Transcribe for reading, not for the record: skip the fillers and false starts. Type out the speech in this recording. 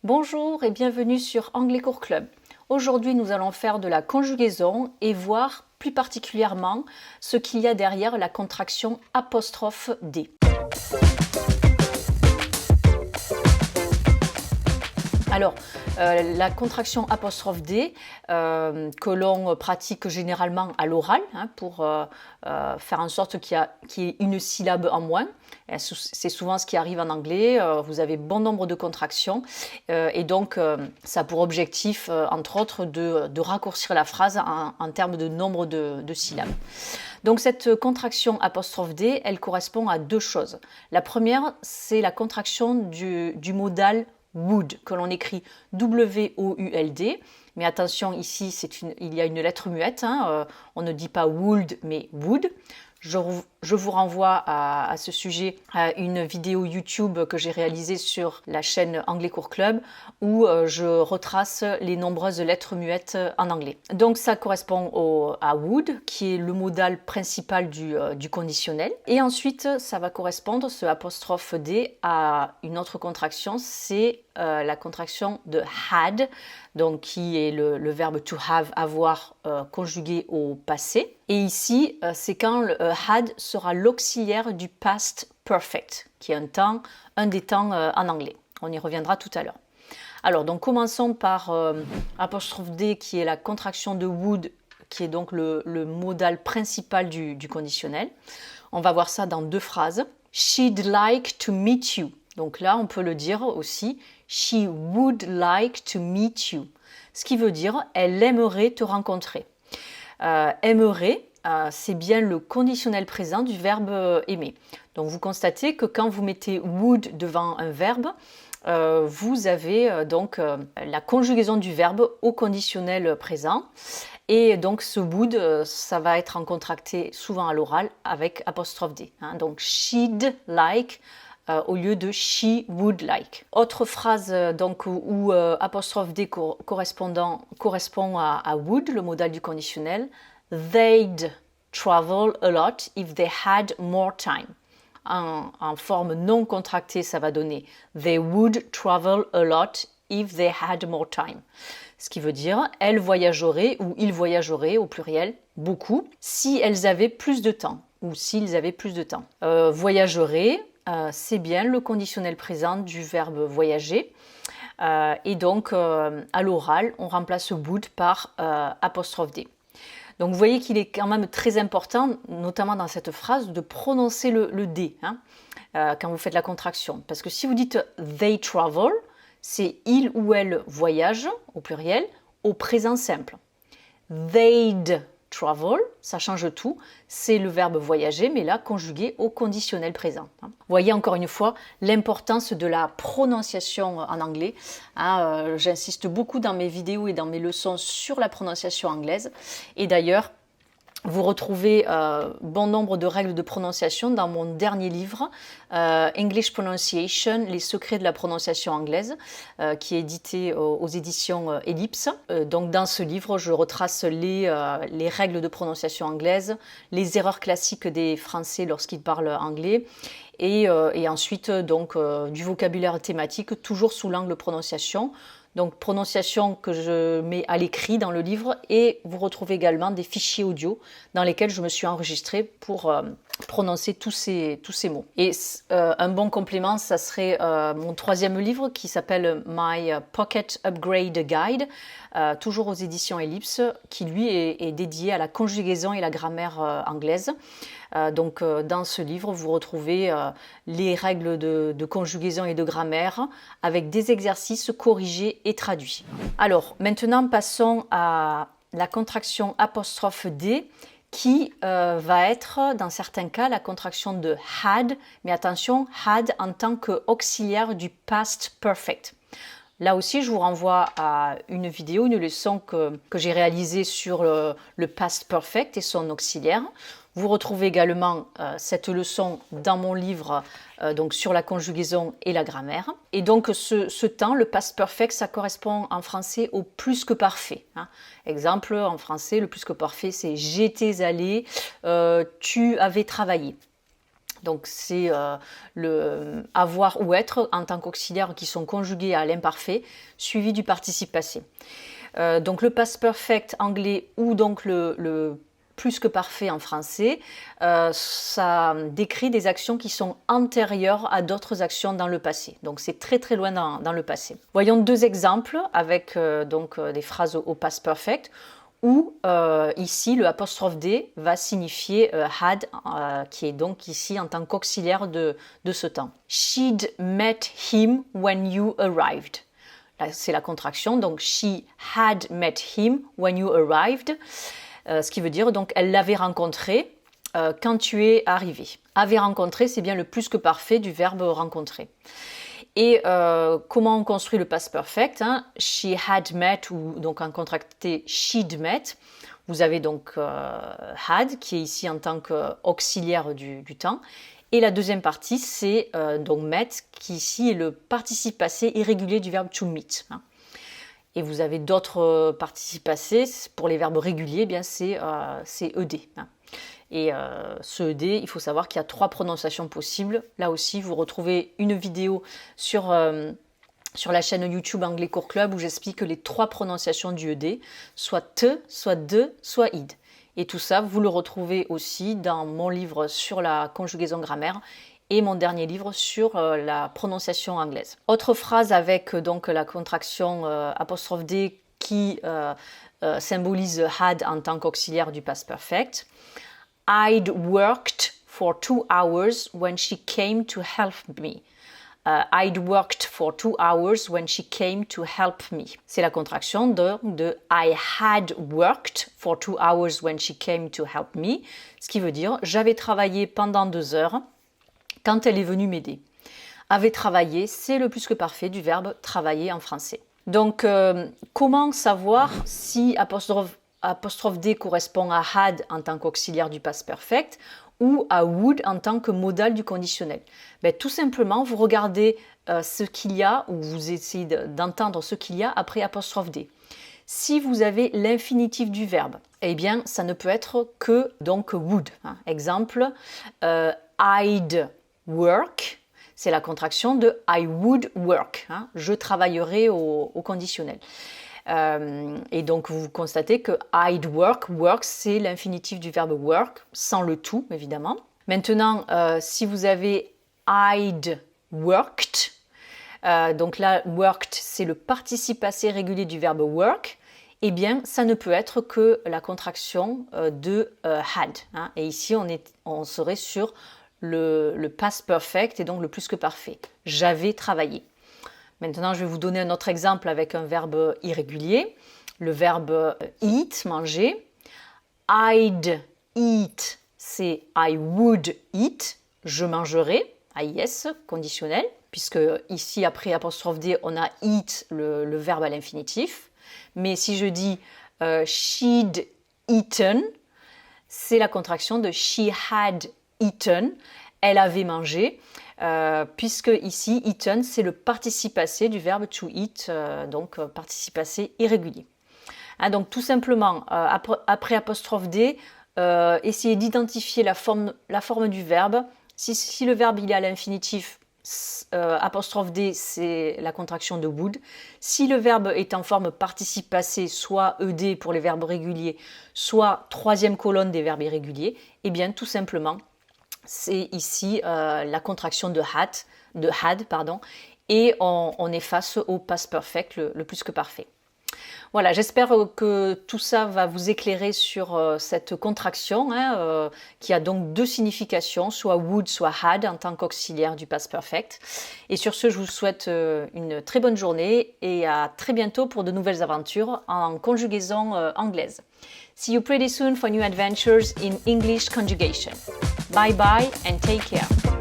Bonjour et bienvenue sur Anglais Cours Club. Aujourd'hui, nous allons faire de la conjugaison et voir plus particulièrement ce qu'il y a derrière la contraction apostrophe D. Alors, la contraction apostrophe D, que l'on pratique généralement à l'oral, pour faire en sorte qu'il y ait une syllabe en moins. C'est souvent ce qui arrive en anglais. Vous avez bon nombre de contractions et donc ça a pour objectif, entre autres, de raccourcir la phrase en termes de nombre de syllabes. Donc cette contraction apostrophe D, elle correspond à deux choses. La première, c'est la contraction du modal would, que l'on écrit W-O-U-L-D. Mais attention, ici, il y a une lettre muette. On ne dit pas would, mais would. Je vous renvoie à ce sujet à une vidéo YouTube que j'ai réalisée sur la chaîne Anglais Cours Club où je retrace les nombreuses lettres muettes en anglais. Donc ça correspond à would, qui est le modal principal du conditionnel. Et ensuite, ça va correspondre, ce apostrophe D, à une autre contraction, c'est la contraction de had, donc qui est le verbe to have, avoir, conjugué au passé. Et ici, c'est quand le had sera l'auxiliaire du past perfect, qui est un des temps en anglais. On y reviendra tout à l'heure. Alors, donc commençons par apostrophe D, qui est la contraction de would, qui est donc le modal principal du conditionnel. On va voir ça dans deux phrases. She'd like to meet you. Donc là, on peut le dire aussi. She would like to meet you. Ce qui veut dire, elle aimerait te rencontrer. Aimerait, c'est bien le conditionnel présent du verbe aimer. Donc vous constatez que quand vous mettez would devant un verbe, vous avez donc la conjugaison du verbe au conditionnel présent. Et donc ce would, ça va être en contracté souvent à l'oral avec apostrophe D. Donc she'd like au lieu de she would like. Autre phrase donc où apostrophe D correspond à would, le modal du conditionnel. They'd travel a lot if they had more time. En forme non contractée, ça va donner they would travel a lot if they had more time. Ce qui veut dire elles voyageraient ou ils voyageraient au pluriel beaucoup si elles avaient plus de temps ou s'ils avaient plus de temps. Voyageraient, c'est bien le conditionnel présent du verbe voyager. Et donc à l'oral, on remplace would par apostrophe D. Donc vous voyez qu'il est quand même très important, notamment dans cette phrase, de prononcer le D quand vous faites la contraction. Parce que si vous dites they travel, c'est il ou elle voyage, au pluriel, au présent simple. They'd travel, ça change tout, c'est le verbe voyager, mais là conjugué au conditionnel présent. Vous voyez encore une fois l'importance de la prononciation en anglais. J'insiste beaucoup dans mes vidéos et dans mes leçons sur la prononciation anglaise. Et d'ailleurs, vous retrouvez bon nombre de règles de prononciation dans mon dernier livre, English Pronunciation, les secrets de la prononciation anglaise, qui est édité aux éditions Ellipse. Donc dans ce livre, je retrace les règles de prononciation anglaise, les erreurs classiques des Français lorsqu'ils parlent anglais, et ensuite donc du vocabulaire thématique, toujours sous l'angle prononciation. Donc prononciation que je mets à l'écrit dans le livre, et vous retrouvez également des fichiers audio dans lesquels je me suis enregistrée pour prononcer tous ces mots. Et un bon complément, ça serait mon troisième livre qui s'appelle My Pocket Upgrade Guide, toujours aux éditions Ellipse, qui lui est dédié à la conjugaison et la grammaire anglaise. Donc dans ce livre, vous retrouvez les règles de conjugaison et de grammaire avec des exercices corrigés et traduits. Alors maintenant, passons à la contraction apostrophe D, qui va être, dans certains cas, la contraction de had, mais attention, had en tant qu'auxiliaire du past perfect. Là aussi, je vous renvoie à une vidéo, une leçon que j'ai réalisée sur le past perfect et son auxiliaire. Vous retrouvez également cette leçon dans mon livre donc sur la conjugaison et la grammaire. Et donc ce temps, le past perfect, ça correspond en français au plus que parfait. Exemple, en français, le plus que parfait, c'est j'étais allé, tu avais travaillé. Donc c'est le avoir ou être en tant qu'auxiliaire qui sont conjugués à l'imparfait, suivi du participe passé. Donc le past perfect anglais ou donc le plus que parfait en français, ça décrit des actions qui sont antérieures à d'autres actions dans le passé. Donc c'est très très loin dans le passé. Voyons deux exemples avec des phrases au past perfect où ici le apostrophe D va signifier had, qui est donc ici en tant qu'auxiliaire de ce temps. She'd met him when you arrived. C'est la contraction, donc she had met him when you arrived. Ce qui veut dire donc elle l'avait rencontré quand tu es arrivé. Avait rencontré, c'est bien le plus que parfait du verbe rencontrer. Et comment on construit le past perfect, hein? She had met, ou donc en contracté she'd met. Vous avez donc had qui est ici en tant qu'auxiliaire du temps. Et la deuxième partie, c'est donc met qui ici est le participe passé irrégulier du verbe to meet. Hein. Et vous avez d'autres participes passés. Pour les verbes réguliers, eh bien c'est ED. Hein. Et ce ED, il faut savoir qu'il y a 3 prononciations possibles. Là aussi, vous retrouvez une vidéo sur la chaîne YouTube Anglais Cours Club où j'explique les 3 prononciations du ED, soit te, soit de, soit id. Et tout ça, vous le retrouvez aussi dans mon livre sur la conjugaison grammaire et mon dernier livre sur la prononciation anglaise. Autre phrase avec donc la contraction apostrophe D qui symbolise had en tant qu'auxiliaire du past perfect. I'd worked for 2 hours when she came to help me. I'd worked for 2 hours when she came to help me. C'est la contraction de I had worked for 2 hours when she came to help me. Ce qui veut dire j'avais travaillé pendant 2 heures quand elle est venue m'aider. Avait travaillé, c'est le plus que parfait du verbe travailler en français. Donc, comment savoir si apostrophe D correspond à had en tant qu'auxiliaire du past perfect ou à would en tant que modal du conditionnel? Tout simplement, vous regardez ce qu'il y a, ou vous essayez d'entendre ce qu'il y a après apostrophe D. Si vous avez l'infinitif du verbe, eh bien, ça ne peut être que donc would. Hein. Exemple, I'd work, c'est la contraction de I would work. Hein. Je travaillerai au conditionnel. Et donc vous constatez que I'd work, work c'est l'infinitif du verbe work, sans le to évidemment. Maintenant, si vous avez I'd worked, donc là worked c'est le participe passé régulier du verbe work, eh bien ça ne peut être que la contraction de had. Hein. Et ici on serait sur le past perfect et donc le plus que parfait. J'avais travaillé. Maintenant, je vais vous donner un autre exemple avec un verbe irrégulier. Le verbe eat, manger. I'd eat, c'est I would eat. Je mangerai, AIS, conditionnel. Puisque ici, après apostrophe D, on a eat, le verbe à l'infinitif. Mais si je dis she'd eaten, c'est la contraction de she had eaten. Elle avait mangé. Puisque ici, eaten, c'est le participe passé du verbe to eat, donc participe passé irrégulier. Hein, donc tout simplement, après apostrophe D, essayez d'identifier la forme du verbe. Si le verbe il est à l'infinitif, apostrophe D, c'est la contraction de would. Si le verbe est en forme participe passé, soit ED pour les verbes réguliers, soit troisième colonne des verbes irréguliers, eh bien tout simplement, c'est ici la contraction de had, et on est face au past perfect, le plus que parfait. Voilà, j'espère que tout ça va vous éclairer sur cette contraction hein, qui a donc 2 significations, soit would, soit had en tant qu'auxiliaire du past perfect. Et sur ce, je vous souhaite une très bonne journée et à très bientôt pour de nouvelles aventures en conjugaison anglaise. See you pretty soon for new adventures in English conjugation. Bye bye and take care.